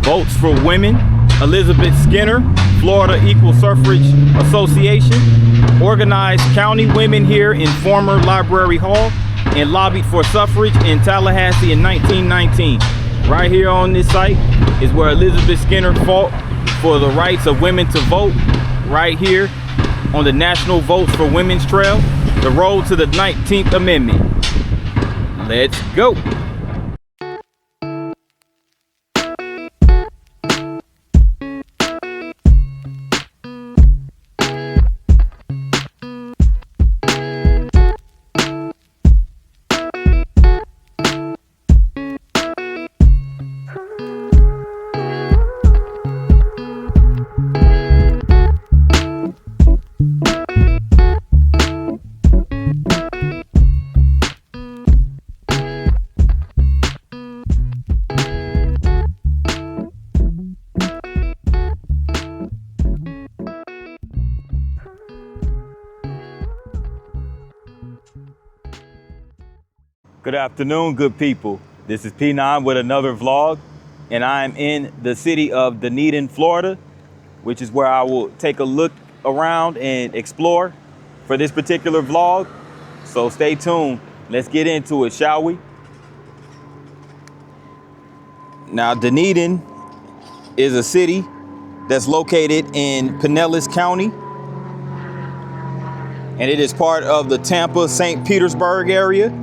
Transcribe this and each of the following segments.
Votes for Women, Elizabeth Skinner, Florida Equal Suffrage Association, organized county women here in former Library Hall, and lobbied for suffrage in Tallahassee in 1919. Right here on this site is where Elizabeth Skinner fought for the rights of women to vote, right here on the National Votes for Women's Trail, the road to the 19th Amendment. Let's go. Good afternoon, good people. This is P9 with another vlog, and I'm in the city of Dunedin, Florida, which is where I will take a look around and explore for this particular vlog. So stay tuned. Let's get into it, shall we? Now, Dunedin is a city that's located in Pinellas County, and it is part of the Tampa, St. Petersburg area.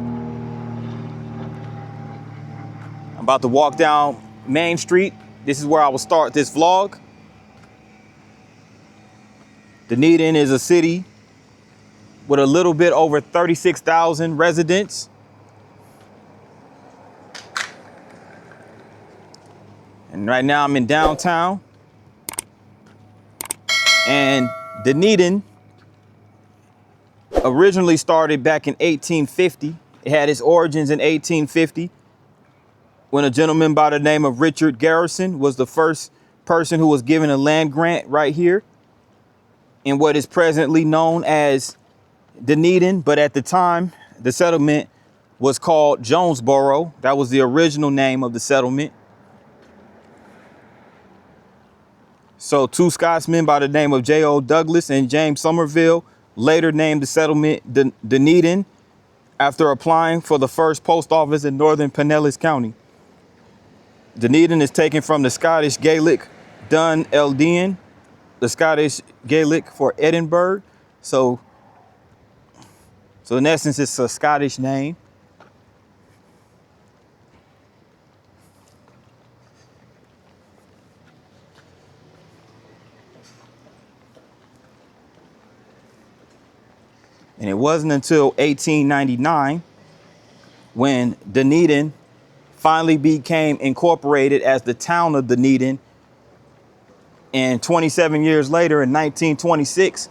About to walk down Main Street. This is where I will start this vlog. Dunedin is a city with a little bit over 36,000 residents. And right now I'm in downtown. And Dunedin originally started back in 1850. It had its origins in 1850. When a gentleman by the name of Richard Garrison was the first person who was given a land grant right here in what is presently known as Dunedin. But at the time, the settlement was called Jonesboro. That was the original name of the settlement. So two Scotsmen by the name of J.O. Douglas and James Somerville later named the settlement Dunedin after applying for the first post office in northern Pinellas County. Dunedin is taken from the Scottish Gaelic Dun Eldin, the Scottish Gaelic for Edinburgh. So in essence, it's a Scottish name. And it wasn't until 1899 when Dunedin finally became incorporated as the town of Dunedin. And 27 years later, in 1926,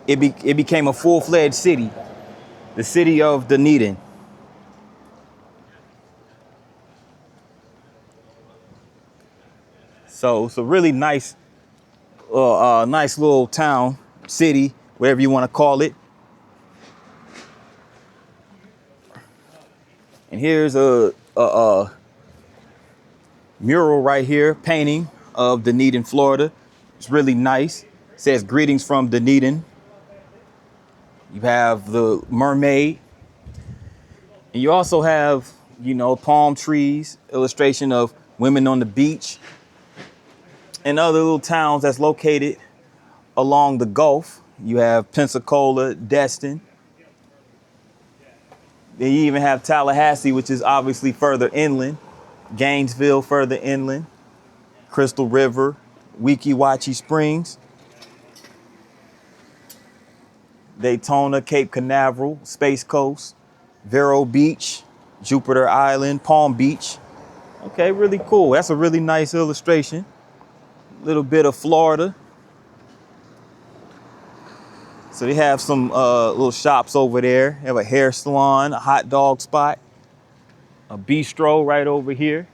it became a full-fledged city, the city of Dunedin. So it's a really nice little town, city, whatever you want to call it. And here's a mural right here, painting of Dunedin, Florida. It's really nice. It says greetings from Dunedin. You have the mermaid. And you also have, palm trees, illustration of women on the beach, and other little towns that's located along the Gulf. You have Pensacola, Destin. Then you even have Tallahassee, which is obviously further inland. Gainesville further inland. Crystal River, Weeki Wachee Springs. Daytona, Cape Canaveral, Space Coast, Vero Beach, Jupiter Island, Palm Beach. Okay, really cool. That's a really nice illustration. A little bit of Florida. So they have some little shops over there. They have a hair salon, a hot dog spot, a bistro right over here.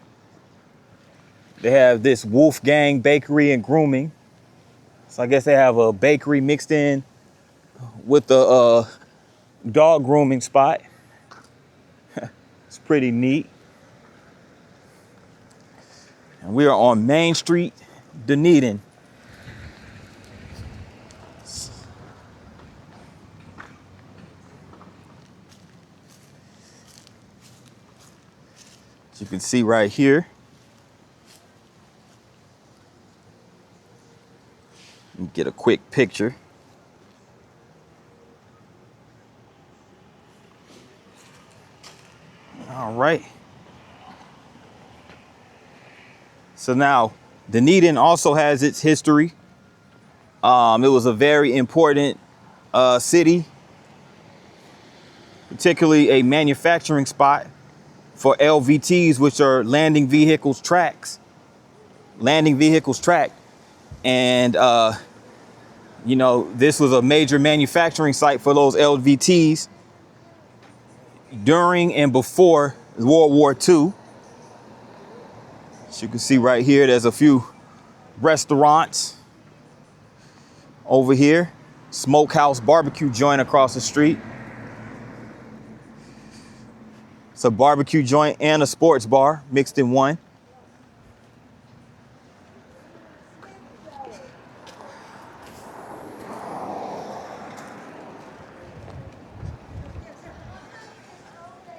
They have this Wolfgang Bakery and Grooming. So I guess they have a bakery mixed in with the dog grooming spot. It's pretty neat. We are on Main Street, Dunedin. As you can see right here. Get a quick picture. All right. So now, Dunedin also has its history. It was a very important city, particularly a manufacturing spot for LVTs, which are landing vehicles tracks. And, you know, this was a major manufacturing site for those LVTs during and before World War II. As you can see right here, there's a few restaurants over here. Smokehouse barbecue joint across the street. It's a barbecue joint and a sports bar mixed in one.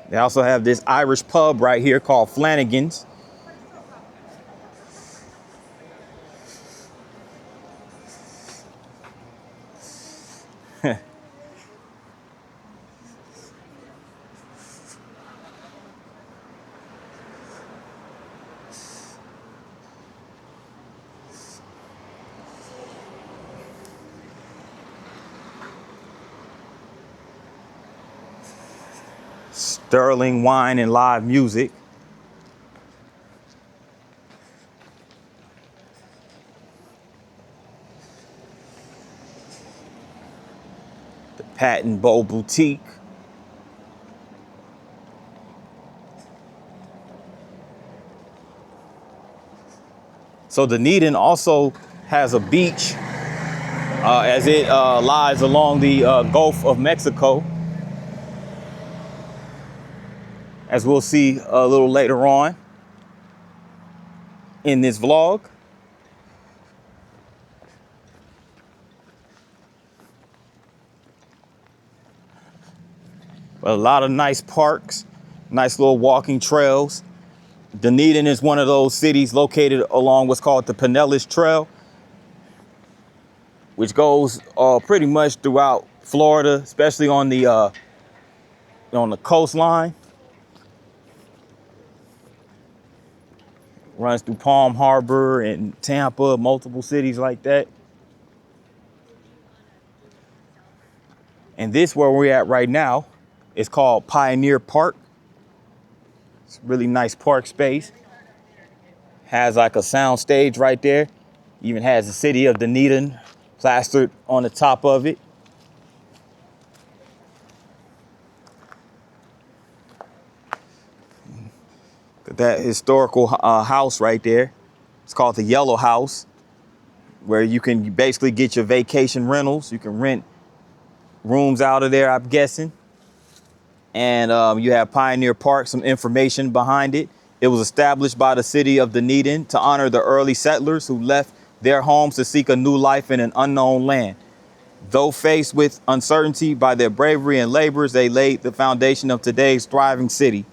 They also have this Irish pub right here called Flanagan's. Sterling wine and live music. The Patent Bow Boutique. So Dunedin also has a beach as it lies along the Gulf of Mexico. As we'll see a little later on in this vlog. But a lot of nice parks, nice little walking trails. Dunedin is one of those cities located along what's called the Pinellas Trail, which goes pretty much throughout Florida, especially on the coastline. Runs through Palm Harbor and Tampa, multiple cities like that. And this where we're at right now is called Pioneer Park. It's a really nice park space. Has like a sound stage right there. Even has the city of Dunedin plastered on the top of it. That historical house right there. It's called the Yellow House, where you can basically get your vacation rentals. You can rent rooms out of there, I'm guessing. And you have Pioneer Park, some information behind it. It was established by the city of Dunedin to honor the early settlers who left their homes to seek a new life in an unknown land. Though faced with uncertainty, by their bravery and labors, they laid the foundation of today's thriving city.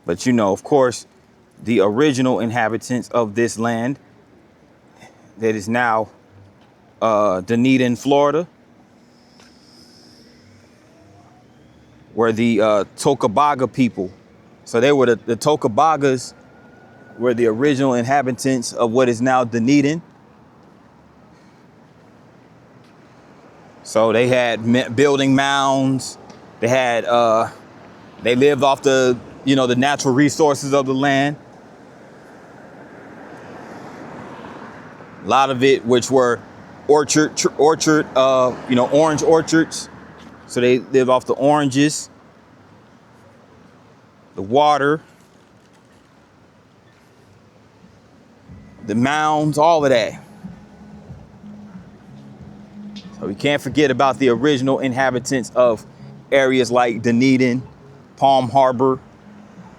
But, you know, of course, the original inhabitants of this land that is now Dunedin, Florida, were the Tocobaga people. So they were the Tocobagas were the original inhabitants of what is now Dunedin. So they had building mounds. They had they lived off the the natural resources of the land. A lot of it, which were orchard, orange orchards. So they lived off the oranges, the water, the mounds, all of that. So we can't forget about the original inhabitants of areas like Dunedin, Palm Harbor,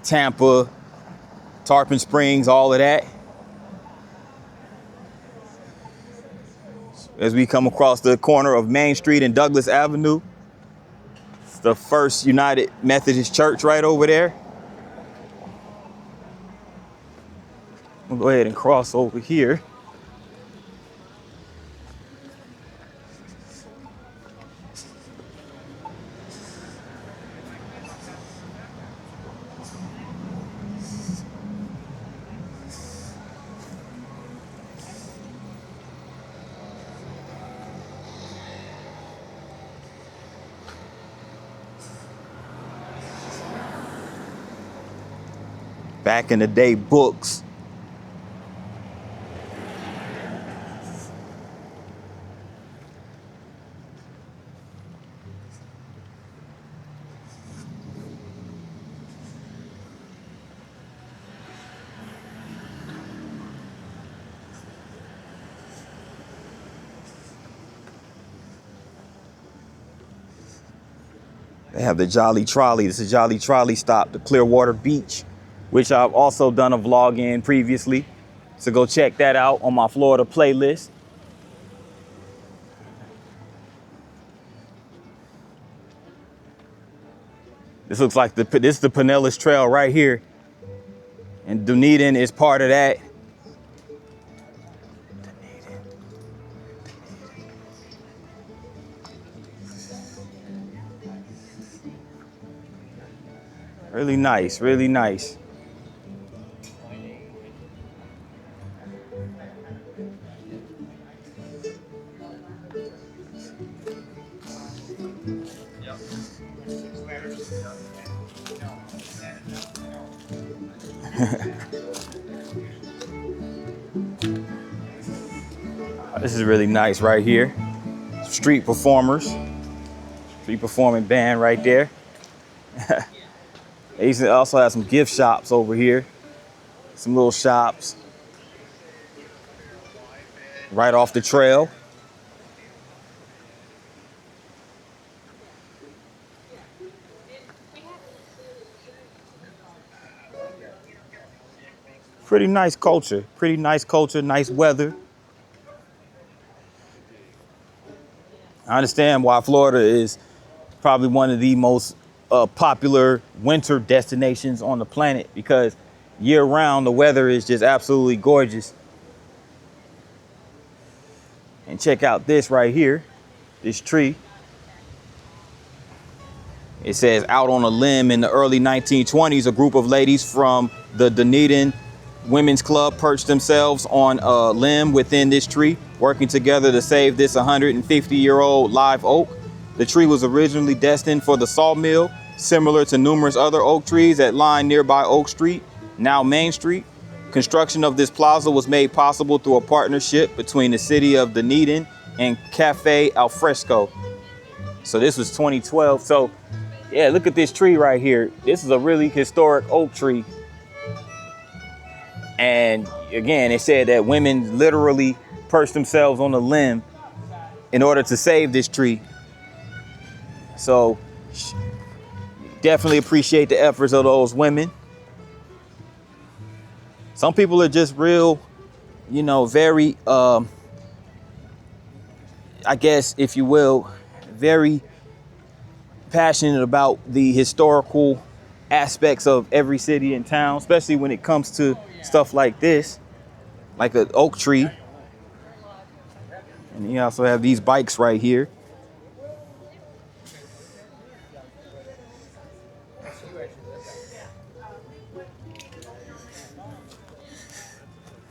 Tampa, Tarpon Springs, all of that. As we come across the corner of Main Street and Douglas Avenue, it's the First United Methodist Church right over there. We'll go ahead and cross over here. Back in the day, books. They have the Jolly Trolley. This is Jolly Trolley stop, the Clearwater Beach, which I've also done a vlog in previously. So go check that out on my Florida playlist. This looks like this is the Pinellas Trail right here. And Dunedin is part of that. Really nice, really nice. This is really nice right here. Street performers. Street performing band right there. They used to also have some gift shops over here. Some little shops. Right off the trail. Pretty nice culture, nice weather. I understand why Florida is probably one of the most popular winter destinations on the planet, because year round the weather is just absolutely gorgeous. And check out this right here, this tree. It says, out on a limb in the early 1920s, a group of ladies from the Dunedin Women's Club perched themselves on a limb within this tree, working together to save this 150-year-old live oak. The tree was originally destined for the sawmill, similar to numerous other oak trees that line nearby Oak Street, now Main Street. Construction of this plaza was made possible through a partnership between the city of Dunedin and Cafe Alfresco. So this was 2012. So yeah, look at this tree right here. This is a really historic oak tree. And again, it said that women literally perched themselves on the limb in order to save this tree. So definitely appreciate the efforts of those women. Some people are just real, you know, very, I guess, if you will, very passionate about the historical aspects of every city and town, especially when it comes to stuff like this, like an oak tree. And you also have these bikes right here.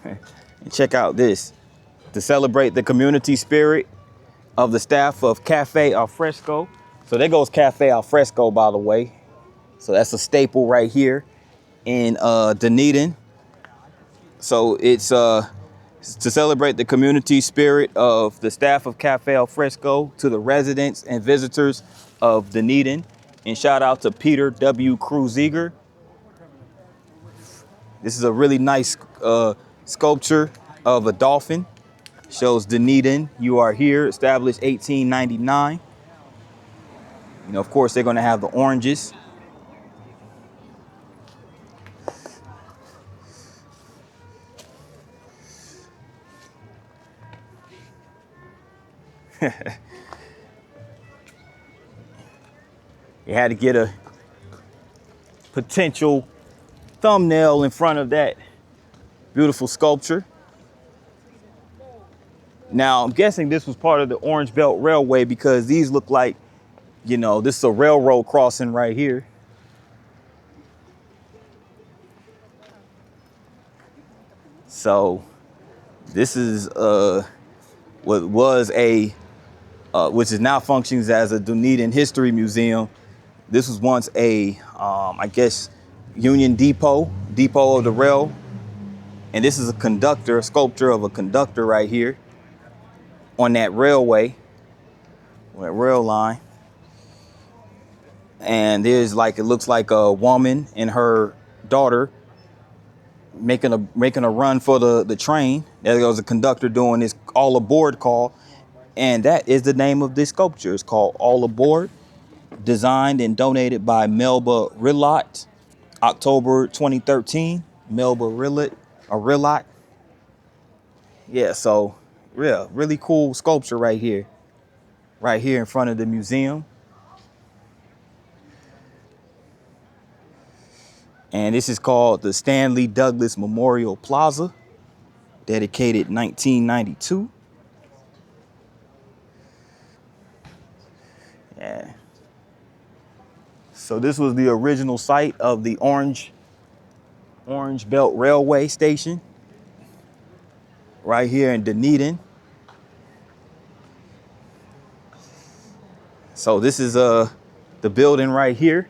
And check out this. To celebrate the community spirit of the staff of Cafe Alfresco. So there goes Cafe Alfresco, by the way. So that's a staple right here in Dunedin. So it's to celebrate the community spirit of the staff of Cafe Alfresco, to the residents and visitors of Dunedin. And shout out to Peter W. Kruziger. This is a really nice sculpture of a dolphin. Shows Dunedin, you are here, established 1899. You know, of course, they're going to have the oranges. You had to get a potential thumbnail in front of that beautiful sculpture. Now, I'm guessing this was part of the Orange Belt Railway because these look like, you know, this is a railroad crossing right here. So this is what was a, which is now functions as a Dunedin History Museum. This was once a, I guess, Union Depot of the rail. And this is a conductor, a sculpture of a conductor right here on that railway, on that rail line. And there's like, it looks like a woman and her daughter making a run for the train. There goes a conductor doing this all aboard call. And that is the name of this sculpture. It's called All Aboard. Designed and donated by Melba Rilott, October 2013. Melba Rilott. Yeah, so yeah, really cool sculpture right here in front of the museum. And this is called the Stanley Douglas Memorial Plaza, dedicated 1992. Yeah. So this was the original site of the Orange Belt Railway Station right here in Dunedin. So this is the building right here.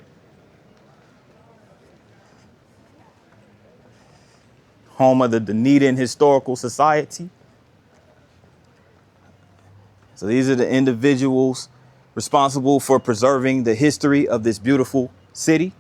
Home of the Dunedin Historical Society. So these are the individuals responsible for preserving the history of this beautiful city.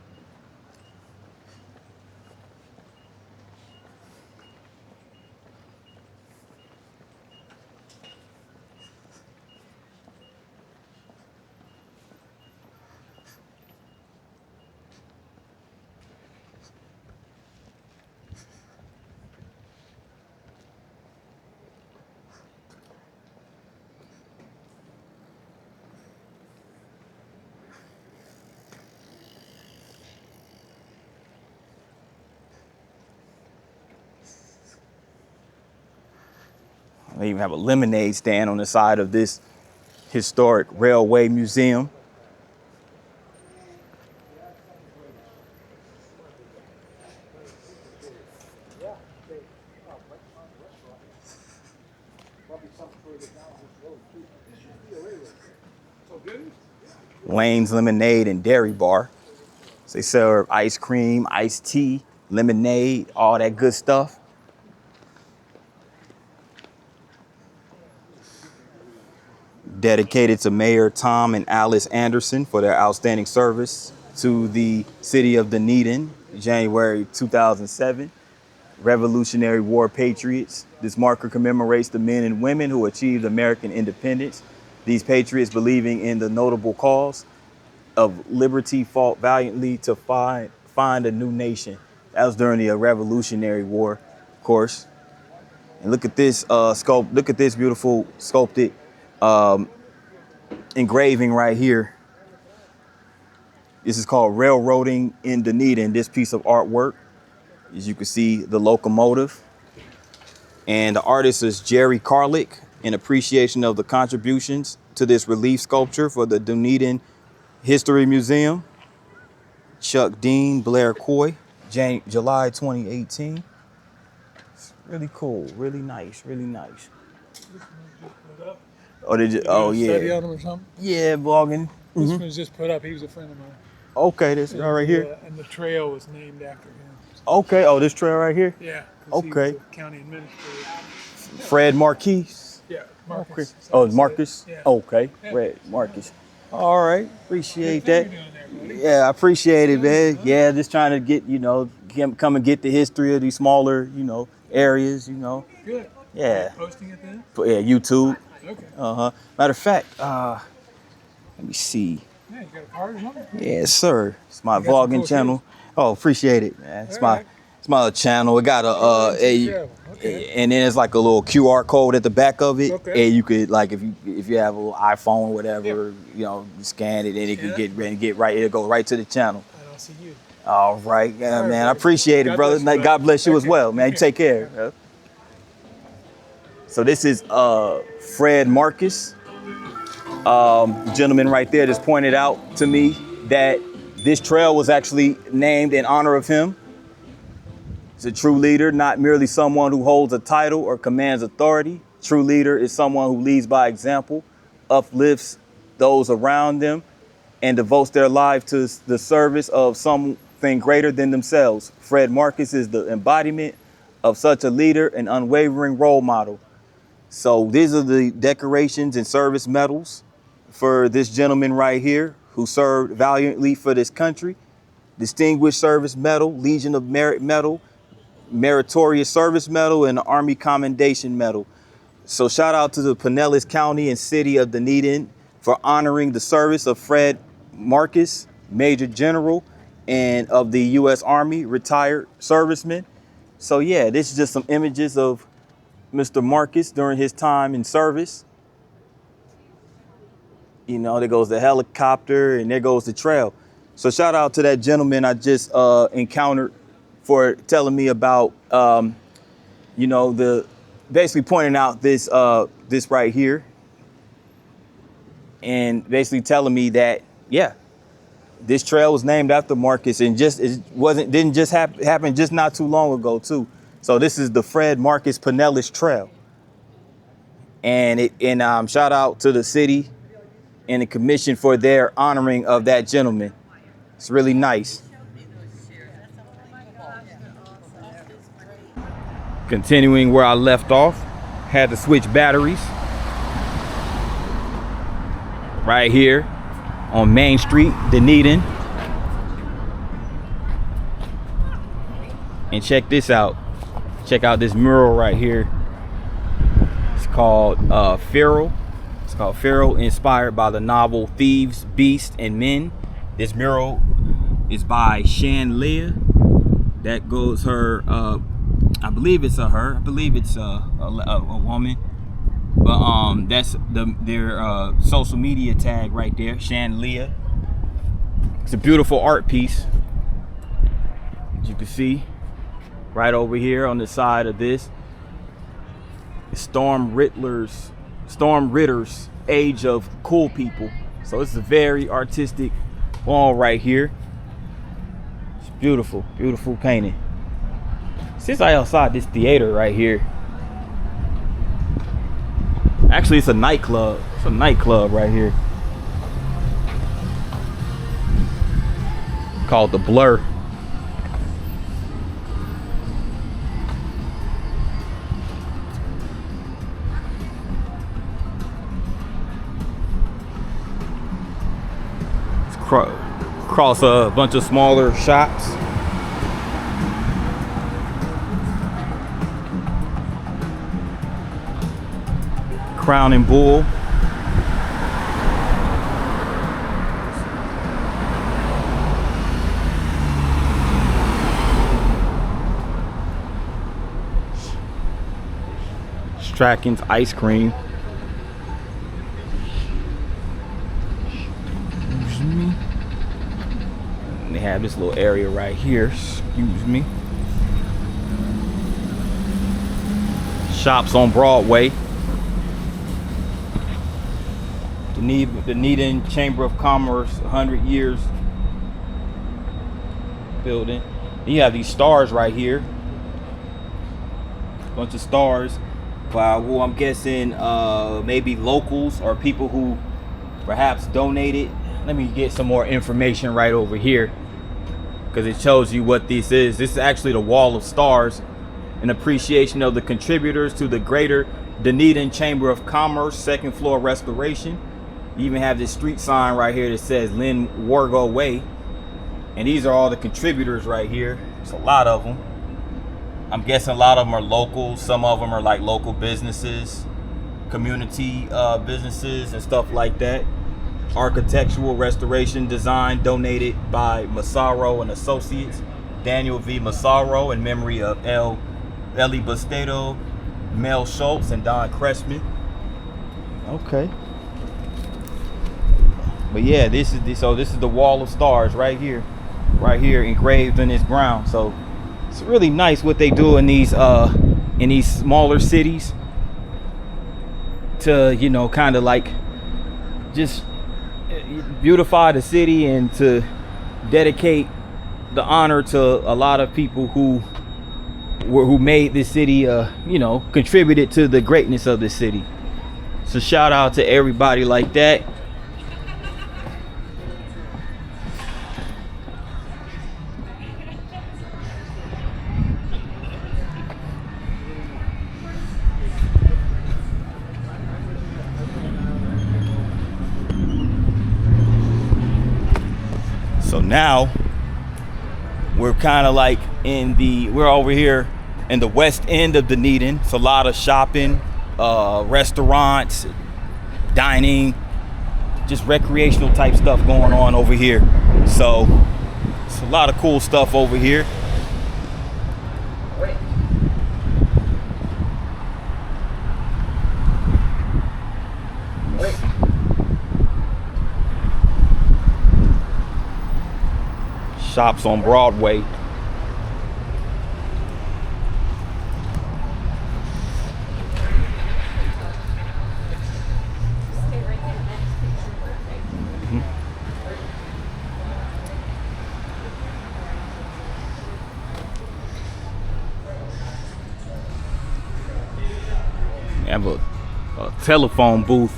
They even have a lemonade stand on the side of this historic railway museum. Lane's Lemonade and Dairy Bar. So they serve ice cream, iced tea, lemonade, all that good stuff. Dedicated to Mayor Tom and Alice Anderson for their outstanding service to the city of Dunedin, January 2007. Revolutionary War patriots. This marker commemorates the men and women who achieved American independence. These patriots, believing in the notable cause of liberty, fought valiantly to find a new nation. That was during the Revolutionary War, of course. And look at this look at this beautiful sculpted engraving right here. This is called Railroading in Dunedin, this piece of artwork. As you can see, the locomotive. And the artist is Jerry Carlick, in appreciation of the contributions to this relief sculpture for the Dunedin History Museum. Chuck Dean, Blair Coy, July 2018. It's really cool, really nice, really nice. Oh, did you? Oh, yeah. Study on him or something? Yeah, blogging. This one was just put up. He was a friend of mine. Okay, this guy right here. And the trail was named after him. Okay. Oh, this trail right here. Yeah. Okay. He was the county administrator. Fred Marquise. Yeah, Marcus. Okay. Oh, Marcus. Yeah. Okay. Yeah. Fred Marcus. All right. Appreciate that. What are you doing there, buddy? Yeah, I appreciate it, man. Yeah, just trying to get, come and get the history of these smaller, areas, Good. Yeah. Posting it then? Yeah, YouTube. Okay. Matter of fact, let me see. Yeah, you got a card or something? Yes, sir. It's my You got some vlogging cool channel. Oh, appreciate it, man. It's my Alright. it's my channel. It got Okay. and then it's like a little QR code at the back of it, Okay. and you could like if you have a little iPhone or whatever, you scan it, and it Scan could it? get right. It'll go right to the channel. I don't see you. All right, yeah, All right, man. I brother. appreciate it, God brother. bless you, God bless you as Okay. well, man. You take care. Yeah. So this is Fred Marcus, gentleman right there, just pointed out to me that this trail was actually named in honor of him. He's a true leader, not merely someone who holds a title or commands authority. True leader is someone who leads by example, uplifts those around them, and devotes their life to the service of something greater than themselves. Fred Marcus is the embodiment of such a leader, an unwavering role model. So these are the decorations and service medals for this gentleman right here who served valiantly for this country. Distinguished Service Medal, Legion of Merit Medal, Meritorious Service Medal, and the Army Commendation Medal. So shout out to the Pinellas County and City of Dunedin for honoring the service of Fred Marcus, Major General, and of the U.S. Army, retired serviceman. So yeah, this is just some images of Mr. Marcus during his time in service. There goes the helicopter and there goes the trail. So shout out to that gentleman I just encountered for telling me about, basically pointing out this right here, and basically telling me that, yeah, this trail was named after Marcus, and didn't just happen just not too long ago too. So this is the Fred Marcus Pinellas Trail, and shout out to the city and the commission for their honoring of that gentleman. It's really nice. Continuing where I left off, had to switch batteries. Right here on Main Street, Dunedin. And check this out. Check out this mural right here. It's called Feral. It's called Feral, inspired by the novel Thieves, Beasts, and Men. This mural is by Shan Leah. That goes her, I believe it's her. I believe it's a woman. But that's their social media tag right there, Shan Leah. It's a beautiful art piece. As you can see, right over here on the side of this, Storm Ritter's Age of Cool People. So it's a very artistic wall right here. It's beautiful, beautiful painting. Since I outside this theater right here, actually it's a nightclub. It's a nightclub right here called The Blur. Across a bunch of smaller shops. Crown and Bull. Strachan's Ice Cream. And they have this little area right here. Excuse me. Shops on Broadway. The Dunedin Chamber of Commerce 100 years building. You have these stars right here. Bunch of stars. Well, I'm guessing maybe locals or people who perhaps donated. Let me get some more information right over here, because it shows you what this is. This is actually the Wall of Stars, an appreciation of the contributors to the Greater Dunedin Chamber of Commerce second floor restoration. You even have this street sign right here that says Lynn Wargo Way. And these are all the contributors right here. It's a lot of them. I'm guessing a lot of them are local. Some of them are like local businesses, community businesses and stuff like that. Architectural restoration design donated by Massaro and Associates, Daniel V. Massaro, in memory of Ellie Bastedo, Mel Schultz, and Don Cressman. Okay. But yeah, this is the wall of stars right here engraved in this ground. So it's really nice what they do in these smaller cities to, you know, kind of like just beautify the city and to dedicate the honor to a lot of people who made this city, you know, contributed to the greatness of the city. So shout out to everybody like that. So now we're kind of like we're over here in the west end of Dunedin. It's a lot of shopping, restaurants, dining, just recreational type stuff going on over here. So it's a lot of cool stuff over here. Shops on Broadway. We have a telephone booth.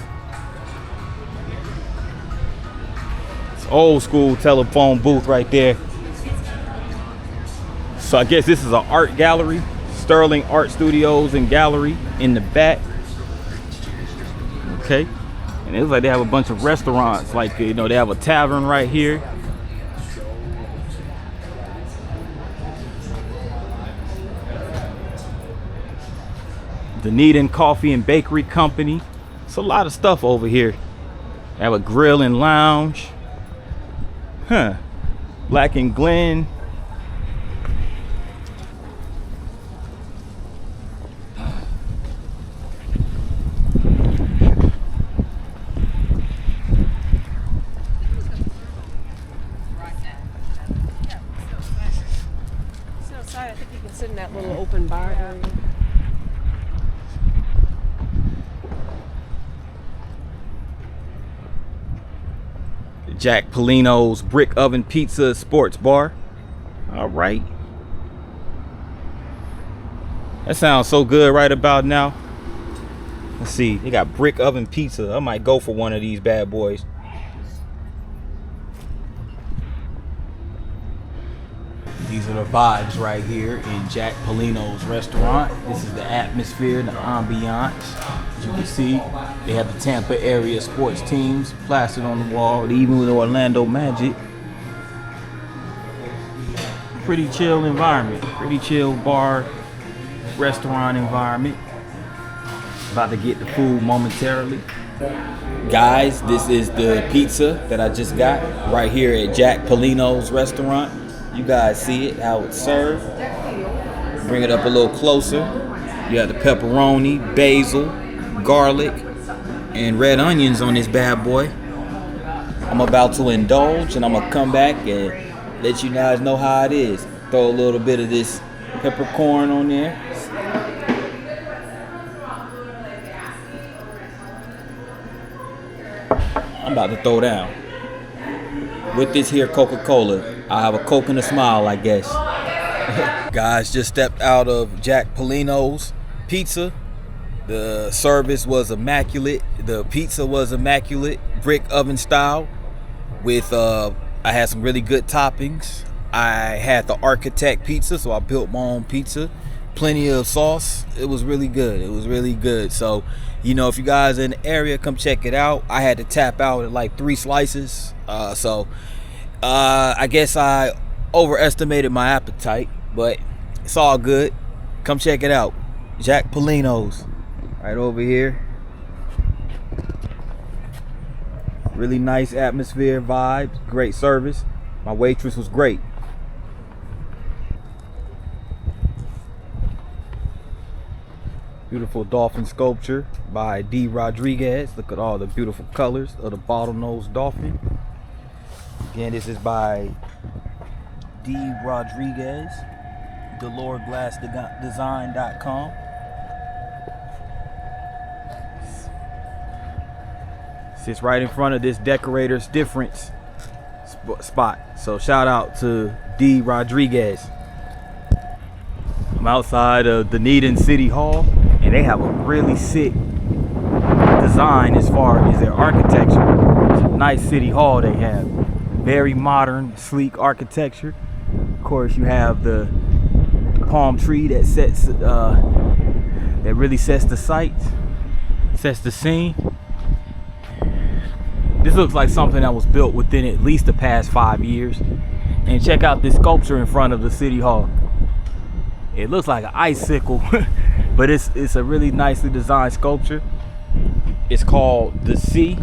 It's old school telephone booth right there. So I guess this is an art gallery, Sterling Art Studios and Gallery in the back. Okay, and it looks like they have a bunch of restaurants, like, you know, they have a tavern right here. Dunedin Coffee and Bakery Company. It's a lot of stuff over here. They have a grill and lounge. Black and Glen. I think you can sit in that little open bar area. Jack Polino's Brick Oven Pizza Sports Bar. All right. That sounds so good right about now. Let's see. They got Brick Oven Pizza. I might go for one of these bad boys. These are the vibes right here in Jack Polino's restaurant. This is the atmosphere, the ambiance. As you can see, they have the Tampa area sports teams plastered on the wall, even with the Orlando Magic. Pretty chill environment, pretty chill bar, restaurant environment. About to get the food momentarily. Guys, this is the pizza that I just got right here at Jack Polino's restaurant. You guys see it, how it's served. Bring it up a little closer. You got the pepperoni, basil, garlic, and red onions on this bad boy. I'm about to indulge, and I'm gonna come back and let you guys know how it is. Throw a little bit of this peppercorn on there. I'm about to throw down. With this here Coca-Cola, I have a Coke and a smile, I guess. Guys, just stepped out of Jack Polino's Pizza. The service was immaculate. The pizza was immaculate, brick oven style. With I had some really good toppings. I had the architect pizza, so I built my own pizza. Plenty of sauce. It was really good. It was really good. So, you know, if you guys are in the area, come check it out. I had to tap out at like 3 slices. I guess I overestimated my appetite, but it's all good. Come check it out. Jack Polino's right over here. Really nice atmosphere, vibes, great service. My waitress was great. Beautiful dolphin sculpture by D. Rodriguez. Look at all the beautiful colors of the bottlenose dolphin. Again, this is by D. Rodriguez, DeloreGlassDesign.com. Sits right in front of this Decorator's Difference spot. So shout out to D. Rodriguez. I'm outside of Dunedin City Hall, and they have a really sick design as far as their architecture. It's a nice city hall they have. Very modern, sleek architecture. Of course, you have the palm tree that sets that really sets the sight, sets the scene. This looks like something that was built within at least the past 5 years. And check out this sculpture in front of the city hall. It looks like an icicle, but it's a really nicely designed sculpture. It's called The Sea,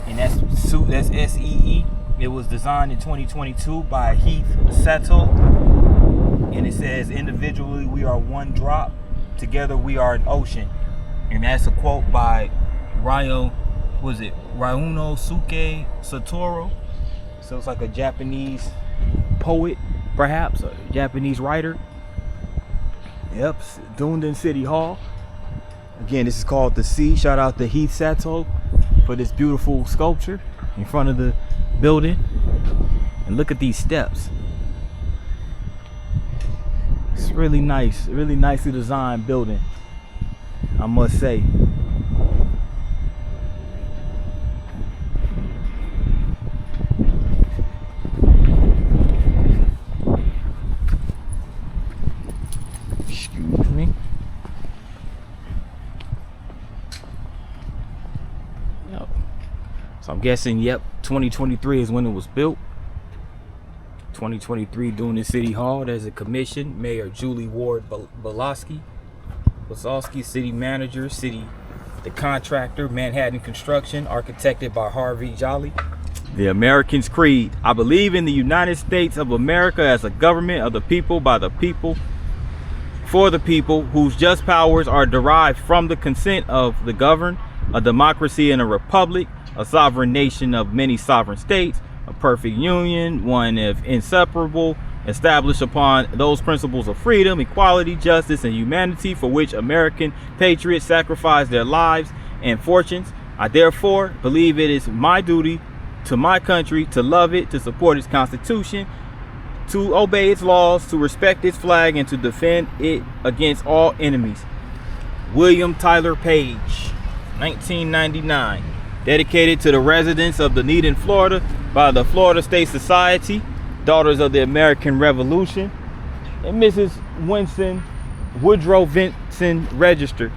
and that's S-E-E. It was designed in 2022 by Heath Sato, and it says, "Individually we are one drop, together we are an ocean." And that's a quote by Ryunosuke Satoru. So it's like a Japanese poet, perhaps a Japanese writer. Yep, Dunedin City Hall. Again, this is called The Sea. Shout out to Heath Sato for this beautiful sculpture in front of the building. And look at these steps. It's really nice, really nicely designed building, I must say. Excuse me. Yep. So I'm guessing, yep, 2023 is when it was built. 2023 Dunedin City Hall. There's a commission. Mayor Julie Ward Balaski, city manager, the contractor, Manhattan Construction, architected by Harvey Jolly. The American's Creed. I believe in the United States of America as a government of the people, by the people, for the people, whose just powers are derived from the consent of the governed, a democracy and a republic, a sovereign nation of many sovereign states, a perfect union, one if inseparable, established upon those principles of freedom, equality, justice, and humanity for which American patriots sacrificed their lives and fortunes. I therefore believe it is my duty to my country to love it, to support its constitution, to obey its laws, to respect its flag, and to defend it against all enemies. William Tyler Page, 1999. Dedicated to the residents of Dunedin, Florida, by the Florida State Society, Daughters of the American Revolution, and Mrs. Winston Woodrow Vinson Register.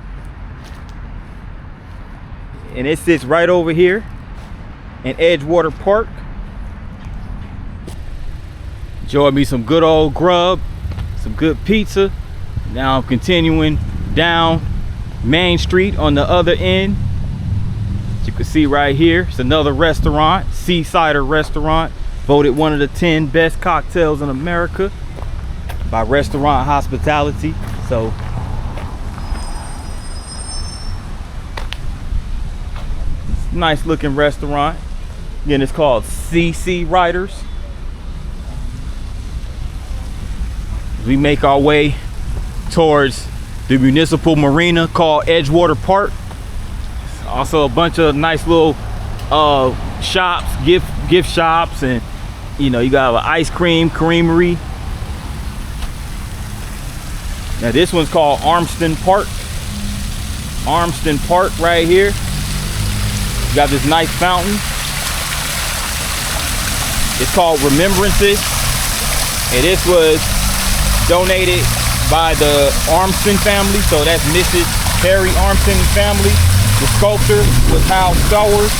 And it sits right over here in Edgewater Park. Enjoyed me some good old grub, some good pizza. Now I'm continuing down Main Street on the other end. As you can see right here, it's another restaurant, Seasider Restaurant, voted one of the 10 best cocktails in America by Restaurant Hospitality. So nice looking restaurant. Again, it's called CC Riders. We make our way towards the municipal marina called Edgewater Park. Also a bunch of nice little shops, gift shops, and you know, you got an ice cream creamery. Now this one's called Armston Park. Armston Park right here. You got this nice fountain. It's called Remembrances, and this was donated by the Armston family. So that's Mrs. Harry Armston family. The sculptor was Hal Stowers.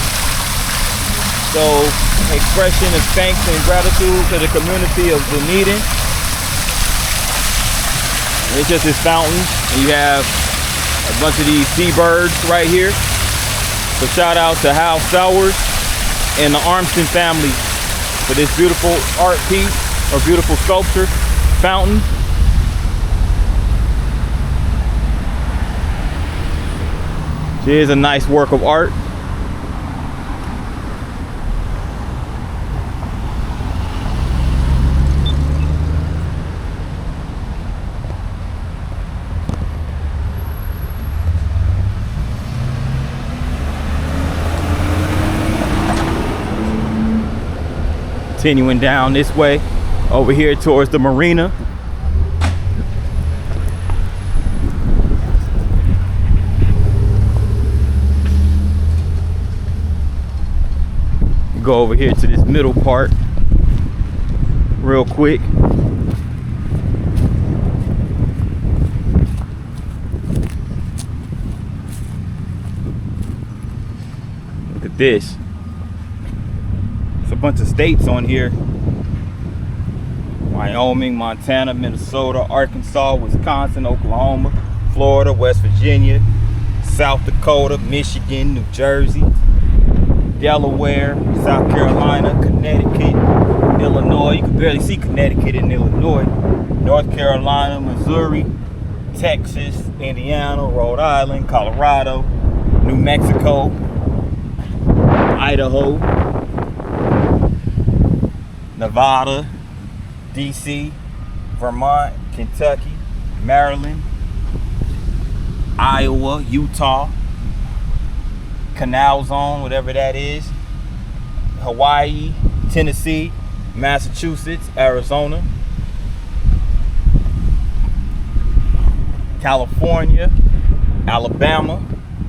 So, expression of thanks and gratitude to the community of Dunedin. It's just this fountain, and you have a bunch of these seabirds right here. So shout out to Hal Sowers and the Armstrong family for this beautiful art piece or beautiful sculpture fountain. Here's a nice work of art. Continuing down this way over here towards the marina. Go over here to this middle part real quick. Look at this. There's a bunch of states on here. Wyoming, Montana, Minnesota, Arkansas, Wisconsin, Oklahoma, Florida, West Virginia, South Dakota, Michigan, New Jersey, Delaware, South Carolina, Connecticut, Illinois. You can barely see Connecticut in Illinois. North Carolina, Missouri, Texas, Indiana, Rhode Island, Colorado, New Mexico, Idaho, Nevada, DC, Vermont, Kentucky, Maryland, Iowa, Utah, Canal Zone, whatever that is, Hawaii, Tennessee, Massachusetts, Arizona, California, Alabama,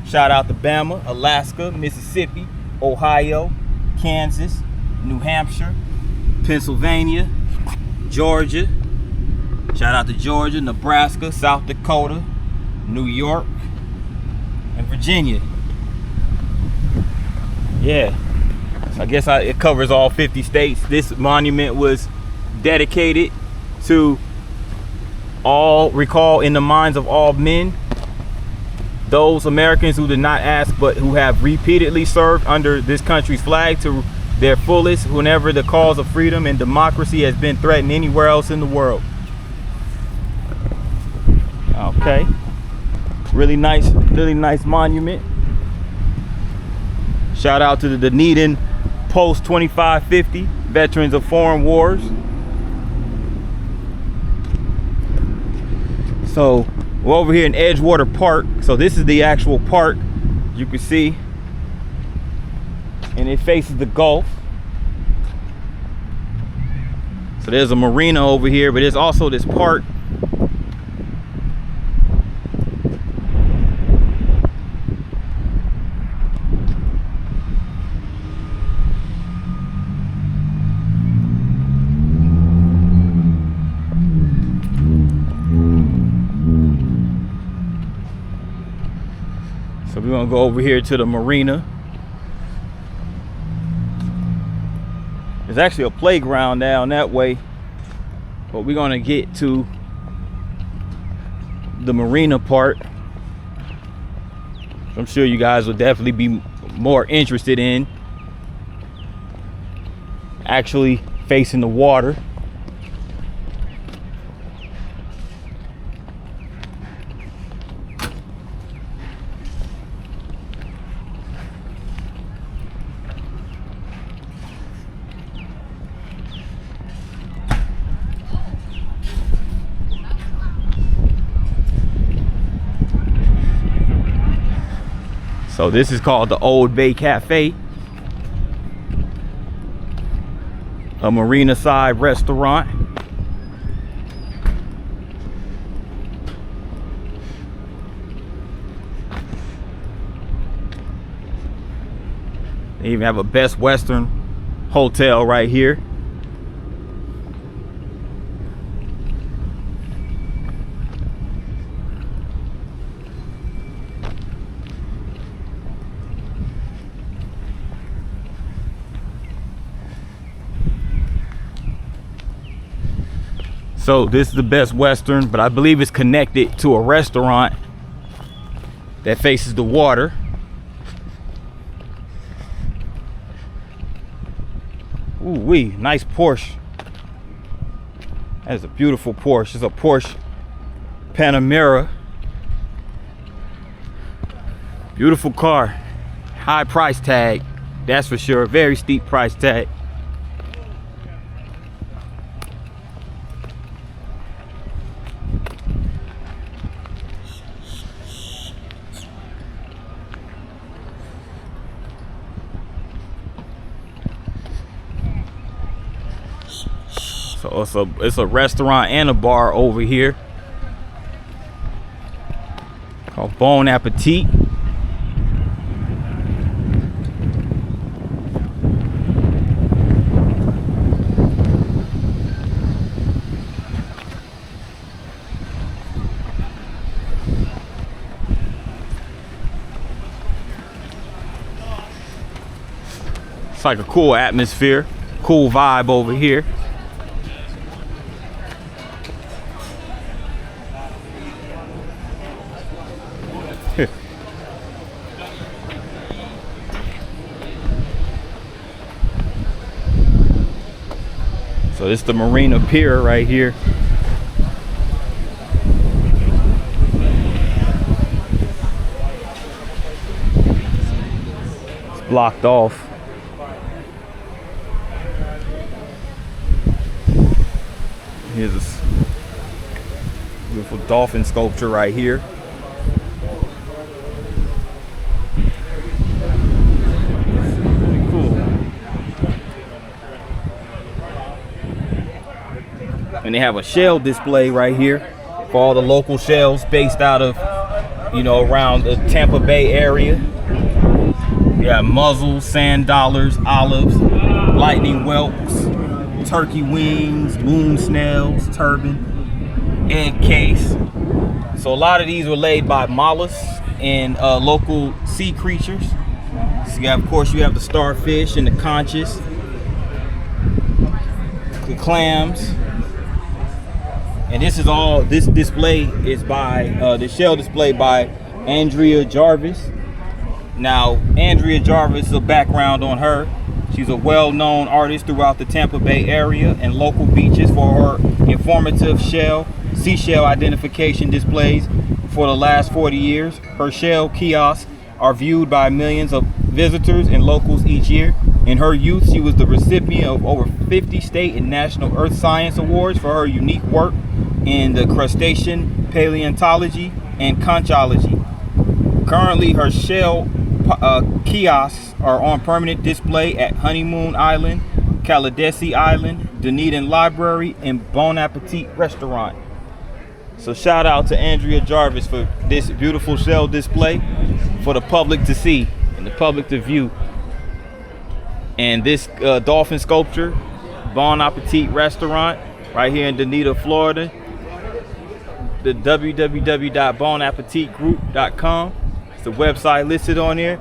shout out to Bama, Alaska, Mississippi, Ohio, Kansas, New Hampshire, Pennsylvania, Georgia, shout out to Georgia, Nebraska, South Dakota, New York, and Virginia. Yeah, so I guess it covers all 50 states. This monument was dedicated to recall in the minds of all men, those Americans who did not ask but who have repeatedly served under this country's flag to their fullest whenever the cause of freedom and democracy has been threatened anywhere else in the world. Okay, really nice monument. Shout out to the Dunedin Post 2550 veterans of foreign wars. So we're over here in Edgewater Park. So this is the actual park, you can see, and it faces the Gulf. So there's a marina over here, but there's also this park. So we're gonna go over here to the marina. There's actually a playground down that way, but we're gonna get to the marina part. I'm sure you guys will definitely be more interested in actually facing the water. So this is called the Old Bay Cafe, a marina side restaurant. They even have a Best Western hotel right here. So this is the Best Western, but I believe it's connected to a restaurant that faces the water. Ooh wee, nice Porsche. That is a beautiful Porsche. It's a Porsche Panamera. Beautiful car. High price tag, that's for sure. Very steep price tag. So it's a restaurant and a bar over here called Bon Appetit. It's like a cool atmosphere, cool vibe over here. So this is the Marina Pier right here. It's blocked off. Here's this beautiful dolphin sculpture right here. Pretty cool. And they have a shell display right here for all the local shells based out of, around the Tampa Bay area. You got mussels, sand dollars, olives, lightning whelks, turkey wings, moon snails, turban, egg case. So a lot of these were laid by mollusks and local sea creatures. So of course you have the starfish and the conchs, the clams. And this display is by, the shell display by Andrea Jarvis. Now, Andrea Jarvis, a background on her. She's a well-known artist throughout the Tampa Bay area and local beaches for her informative seashell identification displays for the last 40 years. Her shell kiosks are viewed by millions of visitors and locals each year. In her youth, she was the recipient of over 50 state and national earth science awards for her unique work in the crustacean paleontology and conchology. Currently, her shell kiosks are on permanent display at Honeymoon Island, Caladesi Island, Dunedin Library, and Bon Appetit Restaurant. So shout out to Andrea Jarvis for this beautiful shell display for the public to see and the public to view. And this dolphin sculpture, Bon Appetit Restaurant, right here in Dunedin, Florida. The www.bonappetitgroup.com. It's the website listed on there.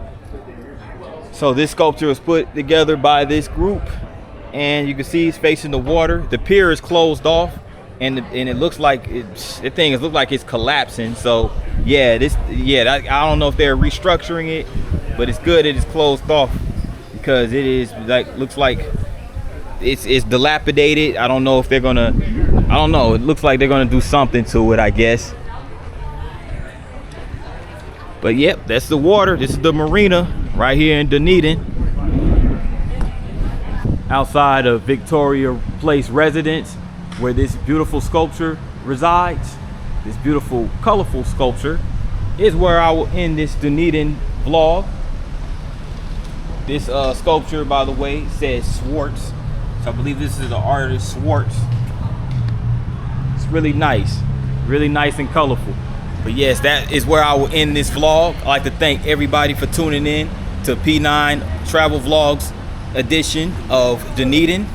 So this sculpture was put together by this group, and you can see it's facing the water. The pier is closed off, and it looks like it's collapsing. So I don't know if they're restructuring it, but it's good that it's closed off because it is looks like it's dilapidated. I don't know if they're gonna. I don't know. It looks like they're gonna do something to it, I guess. But yep, that's the water. This is the marina right here in Dunedin, outside of Victoria Place residence, where this beautiful sculpture resides. This beautiful, colorful sculpture is where I will end this Dunedin vlog. This sculpture, by the way, says Swartz. So I believe this is the artist Swartz. It's really nice and colorful. But yes, that is where I will end this vlog. I'd like to thank everybody for tuning in to P9 Travel Vlogs edition of Dunedin.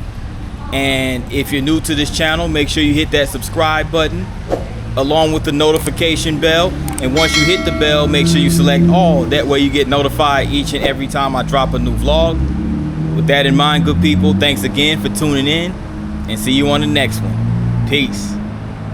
And if you're new to this channel, make sure you hit that subscribe button along with the notification bell. And once you hit the bell, make sure you select all. That way you get notified each and every time I drop a new vlog. With that in mind, good people, thanks again for tuning in, and see you on the next one. Peace.